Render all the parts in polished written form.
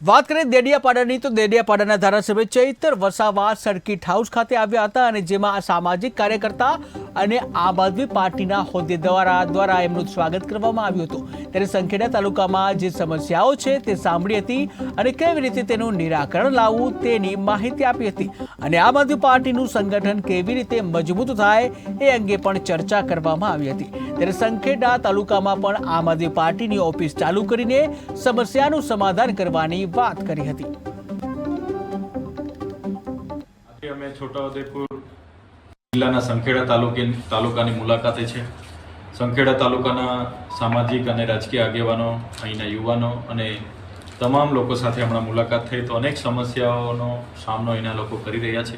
વાત કરીએ દેડિયાપાડાની તો દેડિયાપાડાના ધારાસભ્ય ચૈતર વસાવા સર્કિટ હાઉસ ખાતે આવ્યા હતા અને જેમાં સામાજિક કાર્યકર્તા અને આમ આદમી પાર્ટીના હોદ્દેદારો દ્વારા એમનું સ્વાગત કરવામાં આવ્યું હતું। ત્યારે સંખેડા તાલુકામાં જે સમસ્યાઓ છે તે સાંભળી હતી અને કેવી રીતે તેનું નિરાકરણ લાવવું તેની માહિતી આપી હતી અને આમ આદમી પાર્ટીનું સંગઠન કેવી રીતે મજબૂત થાય એ અંગે પણ ચર્ચા કરવામાં આવી હતી। ત્યારે સંખેડા તાલુકામાં પણ આમ આદમી પાર્ટીની ઓફિસ ચાલુ કરીને સમસ્યાનું સમાધાન કરવાની વાત કરી હતી। આજે અમે છોટાઉદેપુર જિલ્લાના સંખેડા તાલુકાની મુલાકાતે છે। સંખેડા તાલુકાના સામાજિક અને રાજકીય આગેવાનો, અહીંના યુવાનો અને તમામ લોકો સાથે હમણાં મુલાકાત થઈ તો અનેક સમસ્યાઓનો સામનો અહીંના લોકો કરી રહ્યા છે।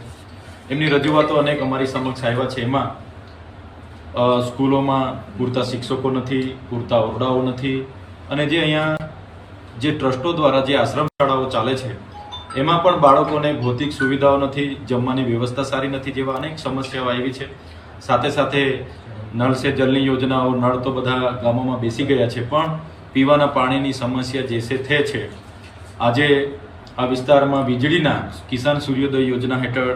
એમની રજૂઆતો અનેક અમારી સમક્ષ આવ્યા છે। એમાં સ્કૂલોમાં પૂરતા શિક્ષકો નથી, પૂરતા ઓરડાઓ નથી અને જે અહીંયા જે ટ્રસ્ટો દ્વારા જે આશ્રમ શાળાઓ ચાલે છે એમાં પણ બાળકોને ભૌતિક સુવિધાઓ નથી, જમવાની વ્યવસ્થા સારી નથી જેવા અનેક સમસ્યાઓ આવી છે। સાથે સાથે નળ સે જલની યોજનાઓ, નળ તો બધા ગામોમાં બેસી ગયા છે પણ પીવાના પાણીની સમસ્યા જે છે છે। આજે આ વિસ્તારમાં વીજળીના કિસાન સૂર્યોદય યોજના હેઠળ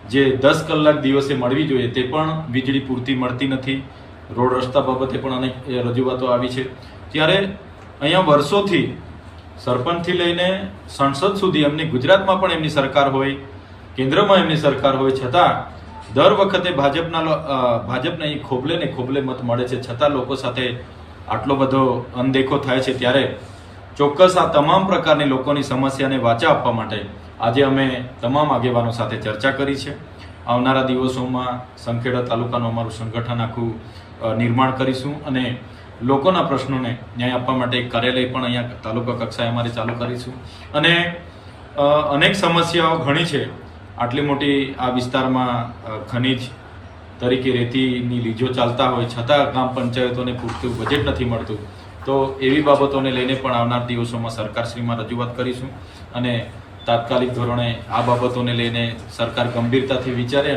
જે 10 કલાક દિવસે મળવી જોઈએ તે પણ વીજળી પૂરતી મળતી નથી। રોડ રસ્તા બાબતે પણ અનેક રજૂઆતો આવી છે। ત્યારે અહીંયા વર્ષોથી સરપંચથી લઈને સંસદ સુધી એમની ગુજરાતમાં પણ એમની સરકાર હોય, કેન્દ્રમાં એમની સરકાર હોય છતાં દર વખતે ભાજપને અહીં ખોબલે ને ખોબલે મત મળે છે છતાં લોકો સાથે આટલો બધો અનદેખો થાય છે। ત્યારે ચોક્કસ આ તમામ પ્રકારની લોકોની સમસ્યાને વાચા આપવા માટે આજે અમે તમામ આગેવાનો સાથે ચર્ચા કરી છે। આવનારા દિવસોમાં સંખેડા તાલુકાનું અમારું સંગઠન આખું નિર્માણ કરીશું અને લોકોના પ્રશ્નોને ન્યાય આપવા માટે એક કાર્યાલય પણ અહીંયા તાલુકા કક્ષાએ અમારે ચાલુ કરીશું અને અનેક સમસ્યાઓ ઘણી છે। આટલી મોટી આ વિસ્તારમાં ખનીજ તરીકે રેતીની લીજો ચાલતા હોય છતાં ગ્રામ પંચાયતોને પૂરતું બજેટ નથી મળતું તો એવી બાબતોને લઈને પણ આવનાર દિવસોમાં સરકારશ્રીમાં રજૂઆત કરીશું અને તાત્કાલિક ધોરણે આ બાબતોને લઈને સરકાર ગંભીરતાથી વિચારે